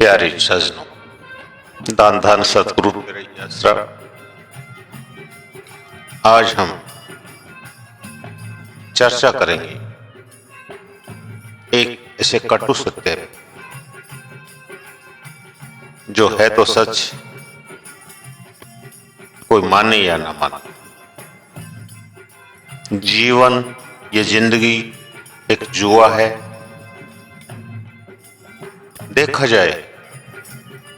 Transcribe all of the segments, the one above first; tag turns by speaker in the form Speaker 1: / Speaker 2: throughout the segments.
Speaker 1: प्यारे सजनों, दान धन सतगुरु तेरे आश्रम। आज हम चर्चा करेंगे एक ऐसे कटु सत्य पे, जो है तो सच, कोई माने या ना माने। जीवन, ये जिंदगी एक जुआ है। देखा जाए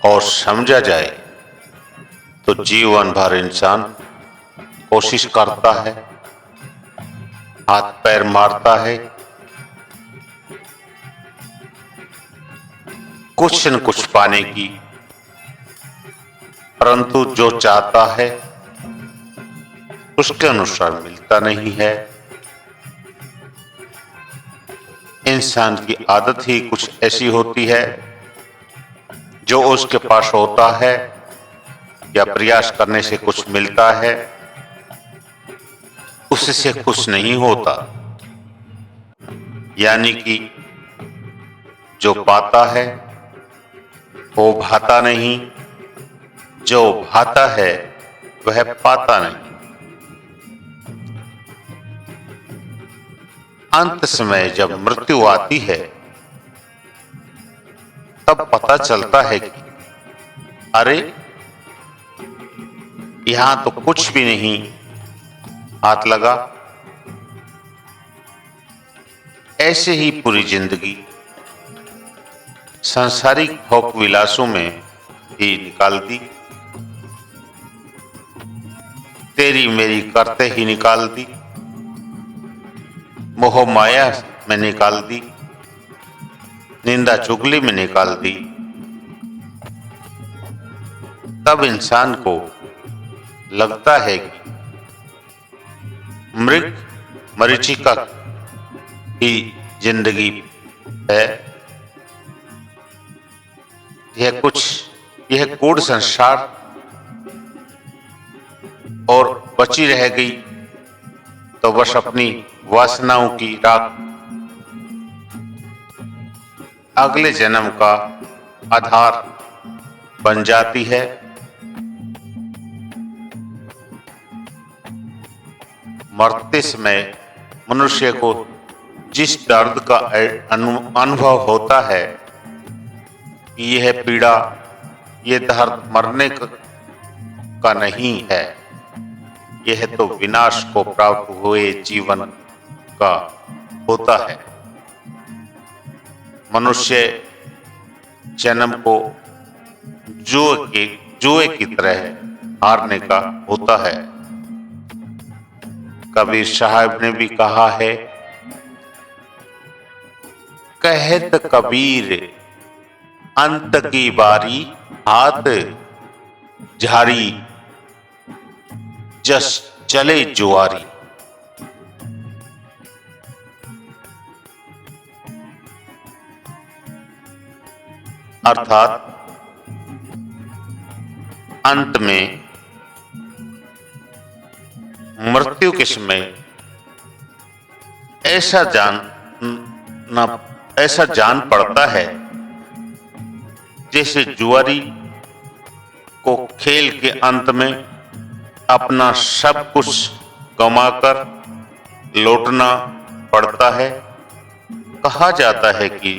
Speaker 1: और समझा जाए तो जीवन भर इंसान कोशिश करता है, हाथ पैर मारता है, कुछ न कुछ पाने की, परंतु जो चाहता है उसके अनुसार मिलता नहीं है। इंसान की आदत ही कुछ ऐसी होती है, जो उसके पास होता है या प्रयास करने से कुछ मिलता है, उससे खुश नहीं होता। यानी कि जो पाता है वो भाता नहीं, जो भाता है वह पाता नहीं। अंत समय जब मृत्यु आती है तब पता चलता है कि अरे, यहां तो कुछ भी नहीं हाथ लगा। ऐसे ही पूरी जिंदगी सांसारिक भोग विलासों में ही निकाल दी, तेरी मेरी करते ही निकाल दी, मोह माया में निकाल दी, निंदा चुगली में निकाल दी। तब इंसान को लगता है कि मृग मरीचिका की जिंदगी है। यह कूड़ संसार और बची रह गई तो बस अपनी वासनाओं की राख अगले जन्म का आधार बन जाती है। मरते समय मनुष्य को जिस दर्द का अनुभव होता है कि यह पीड़ा, यह दर्द मरने का नहीं है, यह तो विनाश को प्राप्त हुए जीवन का होता है। मनुष्य जन्म को जुए की तरह हारने का होता है। कबीर साहब ने भी कहा है, कहत कबीर अंत की बारी हाथ झारी, जस चले जुआरी। अर्थात अंत में मृत्यु के समय ऐसा जान पड़ता है जैसे जुआरी को खेल के अंत में अपना सब कुछ गंवाकर लौटना पड़ता है। कहा जाता है कि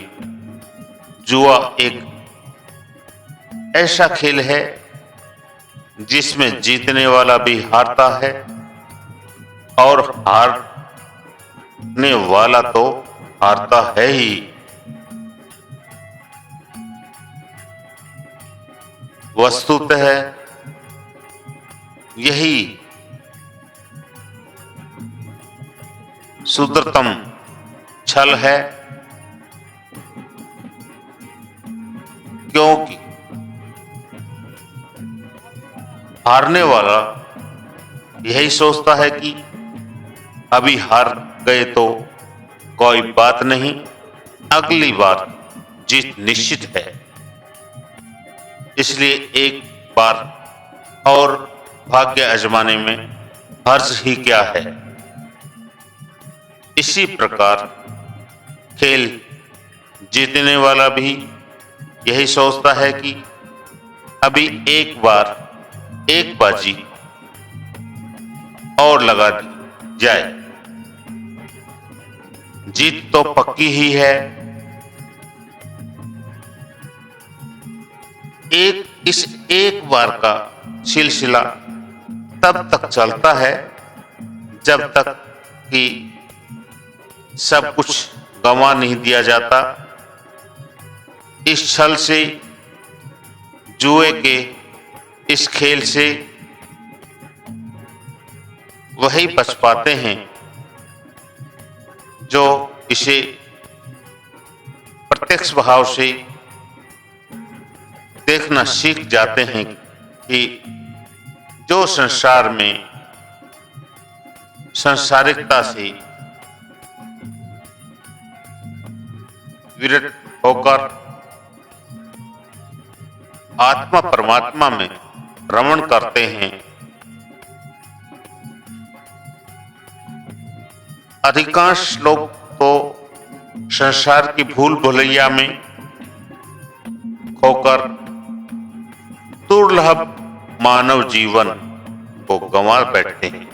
Speaker 1: जुआ एक ऐसा खेल है जिसमें जीतने वाला भी हारता है और हारने वाला तो हारता है ही। वस्तुतः यही शुद्धतम छल है, क्योंकि हारने वाला यही सोचता है कि अभी हार गए तो कोई बात नहीं, अगली बार जीत निश्चित है, इसलिए एक बार और भाग्य आजमाने में हर्ज ही क्या है। इसी प्रकार खेल जीतने वाला भी यही सोचता है कि अभी एक बाजी और लगा दी जाए, जीत तो पक्की ही है। इस एक बार का सिलसिला तब तक चलता है जब तक कि सब कुछ गंवा नहीं दिया जाता। इस छल से, जुए के इस खेल से वही बच पाते हैं जो इसे प्रत्यक्ष भाव से देखना सीख जाते हैं कि जो संसार में सांसारिकता से विरत होकर आत्मा परमात्मा में रमण करते हैं, अधिकांश लोग तो संसार की भूल भुलैया में खोकर दुर्लभ मानव जीवन को गंवा बैठते हैं।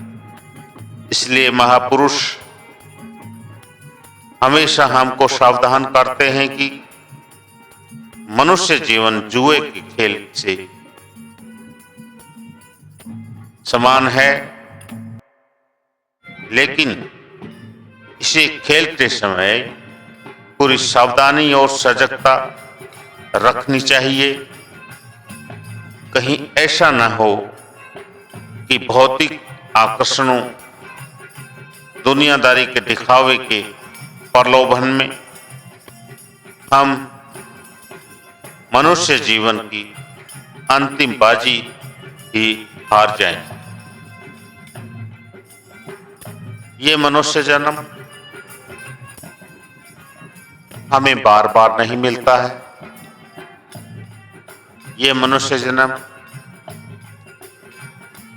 Speaker 1: इसलिए महापुरुष हमेशा हमको सावधान करते हैं कि मनुष्य जीवन जुए के खेल से समान है, लेकिन इसे खेलते समय पूरी सावधानी और सजगता रखनी चाहिए। कहीं ऐसा न हो कि भौतिक आकर्षणों, दुनियादारी के दिखावे के प्रलोभन में हम मनुष्य जीवन की अंतिम बाजी ही हार जाएं। ये मनुष्य जन्म हमें बार बार नहीं मिलता है। ये मनुष्य जन्म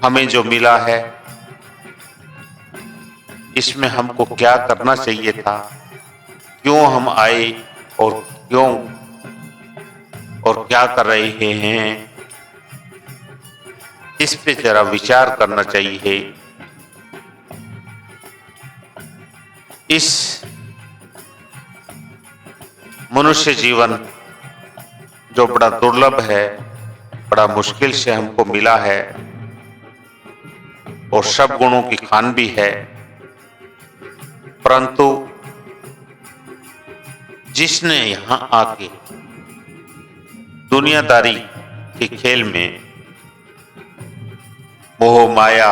Speaker 1: हमें जो मिला है, इसमें हमको क्या करना चाहिए था, क्यों हम आए और क्या कर रहे हैं, इस पे जरा विचार करना चाहिए। इस मनुष्य जीवन जो बड़ा दुर्लभ है, बड़ा मुश्किल से हमको मिला है और सब गुणों की खान भी है, परंतु जिसने यहां आके दुनियादारी के खेल में मोह माया,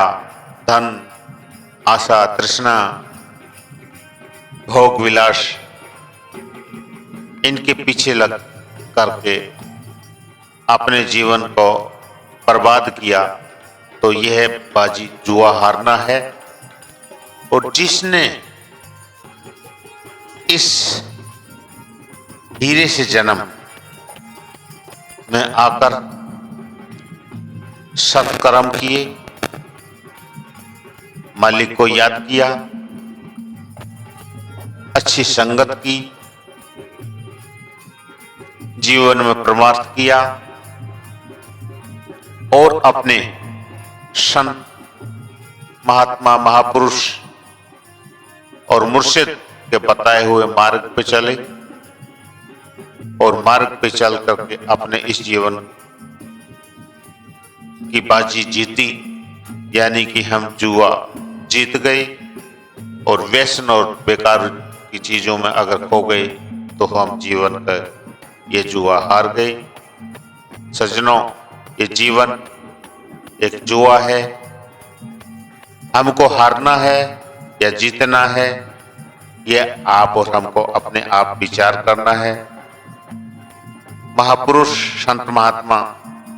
Speaker 1: धन, आशा, तृष्णा, भोग विलास, इनके पीछे लग करके अपने जीवन को बर्बाद किया, तो यह बाजी जुआ हारना है। और जिसने इस हीरे से जन्म में आकर सत्कर्म किए, मालिक को याद किया, अच्छी संगत की, जीवन में परमार्थ किया और अपने संत, महात्मा, महापुरुष और मुर्शिद के बताए हुए मार्ग पे चले और मार्ग पे चल करके अपने इस जीवन की बाजी जीती, यानी कि हम जुआ जीत गए और व्यसन और बेकार की चीजों में अगर खो गए तो हम जीवन का ये जुआ हार गए। सज्जनों, ये जीवन एक जुआ है, हमको हारना है या जीतना है, यह आप और हमको अपने आप विचार करना है। महापुरुष, संत, महात्मा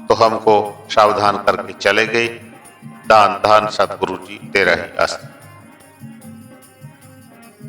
Speaker 1: तो हमको सावधान करके चले गए। दान दान सतगुरु जी तेरा ही आस्था।